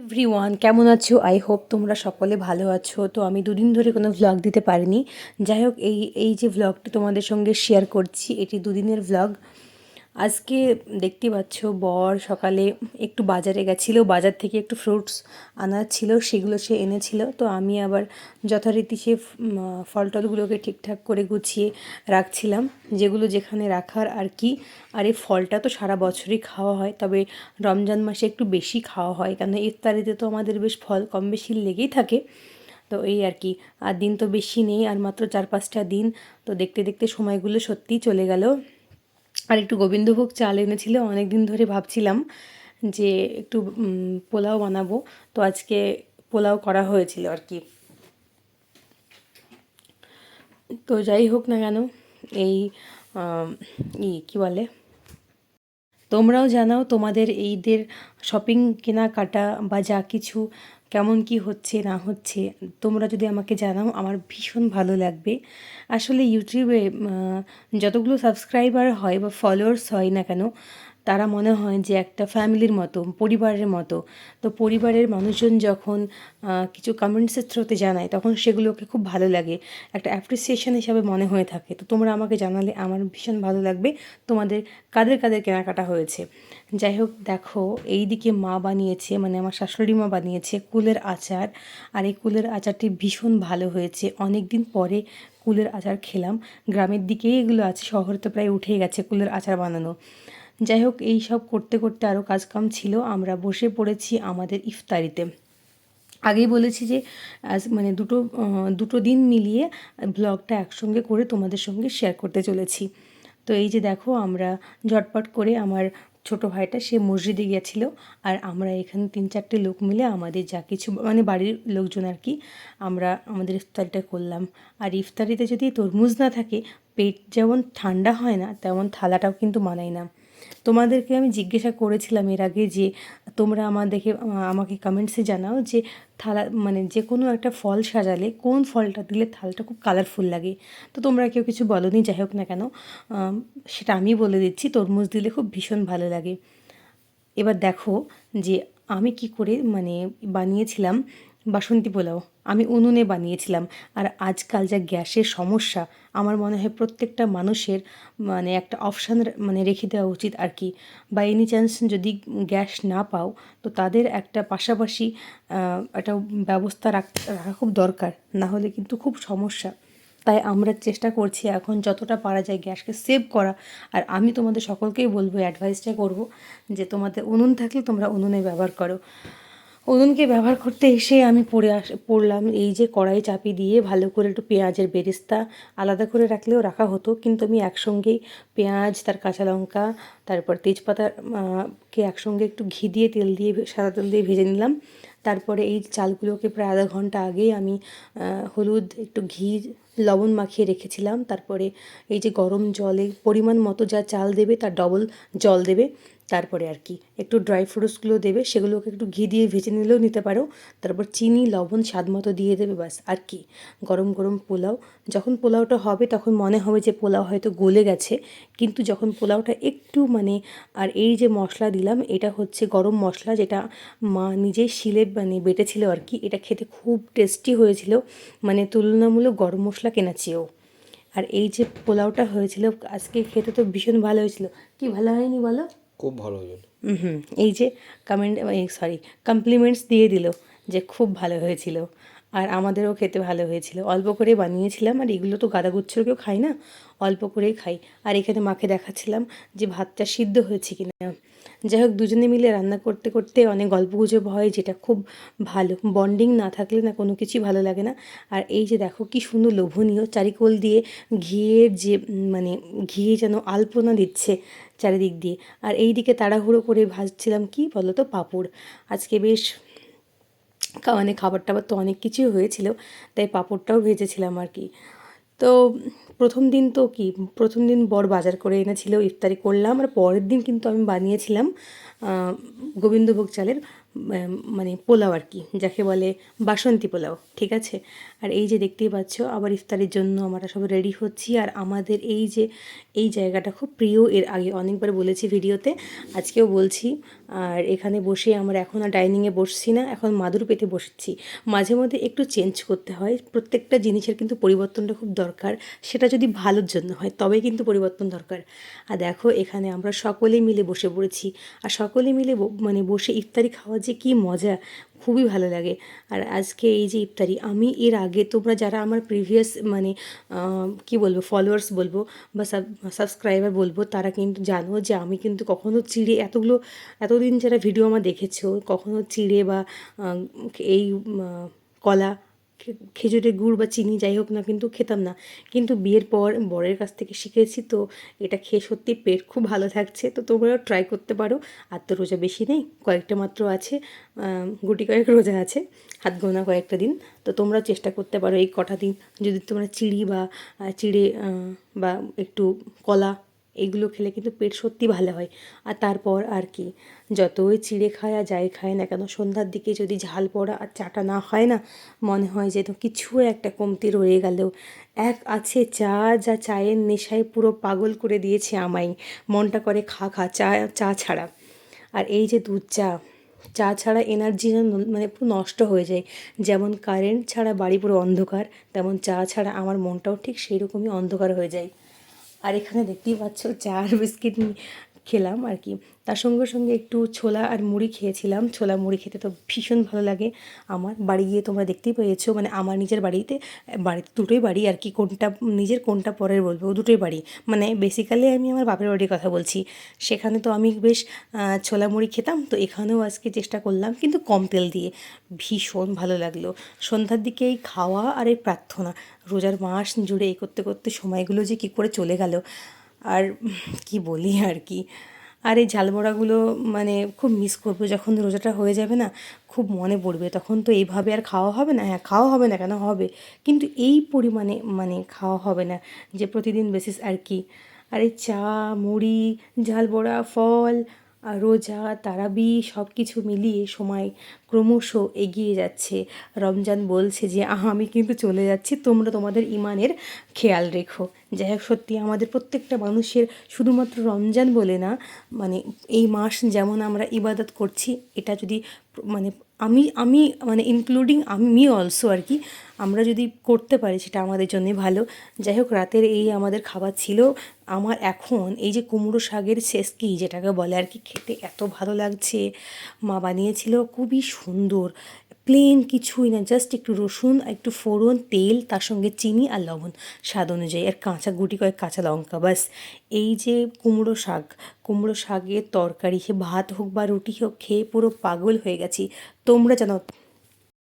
Everyone, কেমন আছো? I hope তোমরা সকলে ভালো আছো। তো আমি দুদিন ধরে কোনো ভ্লগ দিতে পারিনি। যাই হোক, এই যে ভ্লগটি তোমাদের সঙ্গে শেয়ার করছি, এটি দুদিনের ভ্লগ। আজকে দেখতে পাচ্ছ বর সকালে একটু বাজারে গেছিলো, বাজার থেকে একটু ফ্রুটস আনার ছিল, সেগুলো সে এনেছিল। তো আমি আবার যথারীতি সে ফল টলগুলোকে ঠিকঠাক করে গুছিয়ে রাখছিলাম, যেগুলো যেখানে রাখার আর কি। আর এই ফলটা তো সারা বছরই খাওয়া হয়, তবে রমজান মাসে একটু বেশি খাওয়া হয়, কারণ ইফতারিতে তো আমাদের বেশ ফল কম বেশি লেগেই থাকে। তো এই আর কি, আর দিন তো বেশি নেই, আর মাত্র 4-5টা দিন। তো দেখতে দেখতে সময়গুলো সত্যিই চলে গেল। আর একটু গোবিন্দভোগ চাল এনেছিল, অনেক দিন ধরে ভাবছিলাম যে একটু পোলাও বানাবো। তো আজকে পোলাও করা হয়েছিল আর কি। তো যাই হোক না কেন, এই কী বলে, তোমরাও জানাও তোমাদের ঈদের শপিং কেনাকাটা বা যা কিছু কেমন কি হচ্ছে না হচ্ছে। তোমরা যদি আমাকে জানাও আমার ভীষণ ভালো লাগবে। আসলে ইউটিউবে যতগুলো সাবস্ক্রাইবার হয় বা ফলোয়ার্স হয় না কেন, তারা মনে হয় যে একটা ফ্যামিলির মতো, পরিবারের মতো। তো পরিবারের মানুষজন যখন কিছু কমেন্টসের থ্রুতে জানায়, তখন সেগুলোকে খুব ভালো লাগে, একটা অ্যাপ্রিসিয়েশন হিসাবে মনে হয়ে থাকে। তো তোমরা আমাকে জানালে আমার ভীষণ ভালো লাগবে তোমাদের কাদের কাদের কেনাকাটা হয়েছে। যাই হোক, দেখো এই দিকে মা বানিয়েছে, মানে আমার শাশুড়ি মা বানিয়েছে কুলের আচার। আর এই কুলের আচারটি ভীষণ ভালো হয়েছে। অনেক দিন পরে কুলের আচার খেলাম। গ্রামের দিকেই এগুলো আছে, শহরে তো প্রায় উঠেই গেছে কুলের আচার বানানো। যাই হোক, এই সব করতে করতে আরও কাজকাম ছিল, আমরা বসে পড়েছি আমাদের ইফতারিতে। আগেই বলেছি যে আজ মানে দুটো দিন মিলিয়ে ব্লগটা একসঙ্গে করে তোমাদের সঙ্গে শেয়ার করতে চলেছি। তো এই যে দেখো, আমরা ঝটপট করে, আমার ছোট ভাইটা সে মসজিদে গিয়েছিল, আর আমরা এখানে 3-4টে লোক মিলে আমাদের যা কিছু মানে বাড়ির লোকজন আর কি, আমরা আমাদের ইফতারিটা করলাম। আর ইফতারিতে যদি তরমুজ না থাকে, পেট যেমন ঠান্ডা হয় না, তেমন থালাটাও কিন্তু মানায় না। তোমাদেরকে আমি জিজ্ঞাসা করেছিলাম এর আগে যে তোমরা আমাকে কমেন্টসে জানাও যে থালা মানে যে কোনো একটা ফল সাজালে কোন ফলটা দিলে থালটা খুব কালারফুল লাগে। তো তোমরা কেউ কিছু বলোনি, যাই হোক না কেন, সেটা আমি বলে দিচ্ছি, তরমুজ দিলে খুব ভীষণ ভালো লাগে। এবার দেখো যে আমি কি করে মানে বানিয়েছিলাম বাসন্তী পোলাও। আমি উনুনে বানিয়েছিলাম। আর আজকাল যা গ্যাসের সমস্যা, আমার মনে হয় প্রত্যেকটা মানুষের মানে একটা অপশান মানে রেখে দেওয়া উচিত আর কি। বা এনি চান্স যদি গ্যাস না পাও, তো তাদের একটা পাশাপাশি একটা ব্যবস্থা রাখা খুব দরকার, না হলে কিন্তু খুব সমস্যা। তাই আমরা চেষ্টা করছি এখন যতটা পারা যায় গ্যাসকে সেভ করা। আর আমি তোমাদের সকলকেই বলবো, অ্যাডভাইসটা করব যে তোমাদের উনুন থাকলে তোমরা উনুনে ব্যবহার করো। উনুনকে ব্যবহার করতে এসে আমি পড়লাম এই যে কড়াই চাপি দিয়ে ভালো করে একটু পেঁয়াজের বেরেস্তা আলাদা করে রাখলেও রাখা হতো, কিন্তু আমি একসঙ্গেই পেঁয়াজ, তার কাঁচা লঙ্কা, তারপর তেজপাতা কে একসঙ্গে একটু ঘি দিয়ে তেল দিয়ে সাদা তেল দিয়ে ভেজে নিলাম। তারপরে এই চালগুলোকে প্রায় আধা ঘন্টা আগেই আমি হলুদ, একটু ঘি, লবণ মাখিয়ে রেখেছিলাম। তারপরে এই যে গরম জলে পরিমাণ মতো যা চাল দেবে তার ডবল জল দেবে। তারপরে আর কি একটু ড্রাই ফ্রুটসগুলো দেবে, সেগুলোকে একটু ঘি দিয়ে ভেজে নিলেও নিতে পারো। তারপর চিনি, লবণ স্বাদ মতো দিয়ে দেবে, ব্যাস। আর কি, গরম গরম পোলাও। যখন পোলাওটা হবে তখন মনে হবে যে পোলাও হয়তো গলে গেছে, কিন্তু যখন পোলাওটা একটু মানে, আর এই যে মশলা দিলাম এটা হচ্ছে গরম মশলা, যেটা মা নিজেই শিলে মানে বেটেছিল আর কি। এটা খেতে খুব টেস্টি হয়েছিল, মানে তুলনামূলক গরম মশলা কেনার চেয়েও। আর এই যে পোলাওটা হয়েছিল আজকে, খেতে তো ভীষণ ভালো হয়েছিল। কি ভালো হয়নি বলো? খুব ভালো হয়েছিল। হুম, এই যে কমপ্লিমেন্টস দিয়ে দিল যে খুব ভালো হয়েছিল। আর আমাদেরও খেতে ভালো হয়েছিল, অল্প করে বানিয়েছিলাম। আর এগুলো তো গাদাগুচ্ছর কেউ খাই না, অল্প করেই খাই। আর এখানে মাকে দেখাচ্ছিলাম যে ভাতটা সিদ্ধ হয়েছে কিনা। যাই হোক, দুজনে মিলে রান্না করতে করতে অনেক গল্পগুজব হয়, যেটা খুব ভালো। বন্ডিং না থাকলে না কোনো কিছুই ভালো লাগে না। আর এই যে দেখো কি সুন্দর লোভনীয়, চারিকোল দিয়ে ঘিয়ের যে মানে ঘি যেন আলপনা দিচ্ছে চারিদিক দিয়ে। আর এই দিকে তাড়াহুড়ো করে ভাজছিলাম কি বলো তো, পাঁপড়। আজকে বেশ মানে খাবার টাবার তো অনেক কিছুই হয়েছিল, তাই পাঁপড়টাও ভেজেছিলাম আর কি। তো প্রথম দিন বর বাজার করে এনেছিল, ইফতারি করলাম। আর পরের দিন কিন্তু আমি বানিয়েছিলাম গোবিন্দভোগ চালের মানে পোলাও আর কি, যাকে বলে বাসন্তী পোলাও, ঠিক আছে। আর এই যে দেখতেই পাচ্ছ আবার ইফতারের জন্য আমরা সব রেডি হচ্ছি। আর আমাদের এই যে এই জায়গাটা খুব প্রিয়, এর আগে অনেকবার বলেছি ভিডিওতে, আজকেও বলছি। আর এখানে বসে আমরা এখন আর ডাইনিংয়ে বসছি না, এখন মাদুর পেতে বসেছি। মাঝে মধ্যে একটু চেঞ্জ করতে হয়, প্রত্যেকটা জিনিসের কিন্তু পরিবর্তনটা খুব দরকার, সেটা যদি ভালোর জন্য হয় তবে কিন্তু পরিবর্তন দরকার। আর দেখো এখানে আমরা সকলে মিলে বসে পড়েছি। আর সকলে মিলে মানে বসে ইফতারি খাওয়া যে কী মজা, খুবই ভালো লাগে। আর আজকে এই যে ইফতারি, আমি এর আগে, তোমরা যারা আমার প্রিভিয়াস মানে কি বলবো ফলোয়ার্স বলবো বা সাবস্ক্রাইবার বলবো, তারা কিন্তু জানো যে আমি কিন্তু কখনো চিড়ে, এতদিন যারা ভিডিও আমার দেখেছো, কখনো চিড়ে বা এই কলা, খেজুরের গুড় বা চিনি যাই হোক না কিন্তু খেতাম না। কিন্তু বিয়ের পর বরের কাছ থেকে শিখেছি, তো এটা খেয়ে সত্যি পেট খুব ভালো থাকছে। তো তোমরাও ট্রাই করতে পারো। আর তো রোজা বেশি নেই, কয়েকটা মাত্র আছে, গুটি কয়েক রোজা আছে, হাত গোনা কয়েকটা দিন। তো তোমরা চেষ্টা করতে পারো এই কটা দিন, যদি তোমরা চিড়ে বা একটু কলা এগুলো খেলে কিন্তু পেট সত্যি ভালো হয়। আর তারপর আর কি, যতই চিড়ে খায় আর যাই খায় না কেন, সন্ধ্যার দিকে যদি ঝাল পড়া আর চাটা না হয় না, মনে হয় যে তো কিছু একটা কমতি রয়ে গেল। এক আছে চা, যা চায়ের নেশায় পুরো পাগল করে দিয়েছে আমায়, মনটা করে খা খা চা, চা ছাড়া। আর এই যে দুধ চা, চা ছাড়া এনার্জি যেন মানে পুরো নষ্ট হয়ে যায়। যেমন কারেন্ট ছাড়া বাড়ি পুরো অন্ধকার, তেমন চা ছাড়া আমার মনটাও ঠিক সেই রকমই অন্ধকার হয়ে যায়। আর এখানে দেখতেই পাচ্ছ চা আর বিস্কিট খেলাম আর কি। তার সঙ্গে সঙ্গে একটু ছোলা আর মুড়ি খেয়েছিলাম। ছোলা মুড়ি খেতে তো ভীষণ ভালো লাগে আমার। বাড়ি গিয়ে তোমরা দেখতেই পেয়েছো, মানে আমার নিজের বাড়িতে, বাড়িতে দুটোই বাড়ি আর কি, কোনটা নিজের কোনটা পরের বলবো, দুটোই বাড়ি। মানে বেসিক্যালি আমি আমার বাপের বাড়ির কথা বলছি। সেখানে তো আমি বেশ ছোলা মুড়ি খেতাম, তো এখানেও আজকে চেষ্টা করলাম, কিন্তু কম তেল দিয়ে। ভীষণ ভালো লাগলো। সন্ধ্যার দিকে এই খাওয়া আর এই প্রার্থনা, রোজার মাস জুড়ে এই করতে করতে সময়গুলো যে কী করে চলে গেল, আর কি বলি আর কি। আর এই ঝালবড়াগুলো মানে খুব মিস করবো, যখন রোজাটা হয়ে যাবে না, খুব মনে পড়বে। তখন তো এইভাবে আর খাওয়া হবে না, হ্যাঁ খাওয়া হবে না কেন, হবে, কিন্তু এই পরিমাণে মানে খাওয়া হবে না যে প্রতিদিন বেসিস আর কি। আর এই চা, মুড়ি, ঝালবড়া, ফল, আর রোজা, তারাবি সব কিছু মিলিয়ে সময় ক্রমশ এগিয়ে যাচ্ছে। রমজান বলছে যে আমি কিন্তু চলে যাচ্ছি, তোমরা তোমাদের ইমানের খেয়াল রেখো। যাই হোক, সত্যি আমাদের প্রত্যেকটা মানুষের, শুধুমাত্র রমজান বলে না, মানে এই মাস যেমন আমরা ইবাদত করছি, এটা যদি মানে আমি আমি মানে ইনক্লুডিং আমি অলসো আর কি, আমরা যদি করতে পারি সেটা আমাদের জন্যই ভালো। যাই হোক, রাতের এই আমাদের খাবার ছিল। আমার এখন এই যে কুমড়ো শাকের ছেঁচকি যেটাকে বলে আর কি, খেতে এত ভালো লাগছে। মা বানিয়েছিল, খুবই সুন্দর, প্লেন কিছুই না, জাস্ট একটু রসুন, একটু ফোড়ন, তেল, তার সঙ্গে চিনি আর লবণ স্বাদ অনুযায়ী, আর কাঁচা গুটি কয়েক কাঁচা লঙ্কা, বাস। এই যে কুমড়ো শাকের তরকারি, সে ভাত হোক বা রুটি হোক, খেয়ে পুরো পাগল হয়ে গেছি। তোমরা জানো